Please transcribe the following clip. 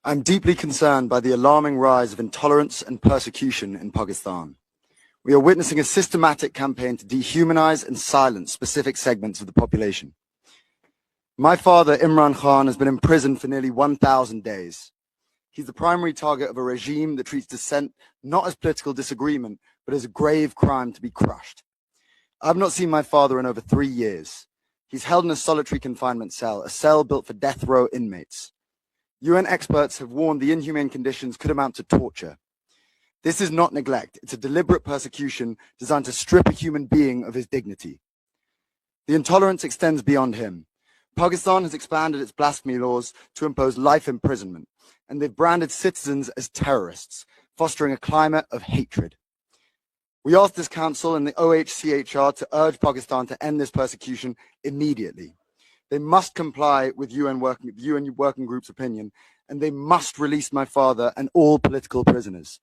I'm deeply concerned by the alarming rise of intolerance and persecution in Pakistan. We are witnessing a systematic campaign to dehumanize and silence specific segments of the population. My father, Imran Khan, has been imprisoned for nearly 1,000 days. He's the primary target of a regime that treats dissent not as political disagreement, but as a grave crime to be crushed. I've not seen my father in over 3 years. He's held in a solitary confinement cell, a cell built for death row inmates. UN experts have warned the inhumane conditions could amount to torture. This is not neglect. It's a deliberate persecution designed to strip a human being of his dignity. The intolerance extends beyond him. Pakistan has expanded its blasphemy laws to impose life imprisonment, and they've branded citizens as terrorists, fostering a climate of hatred. We ask this council and the OHCHR to urge Pakistan to end this persecution immediately. They must comply with UN working group's opinion, and they must release my father and all political prisoners.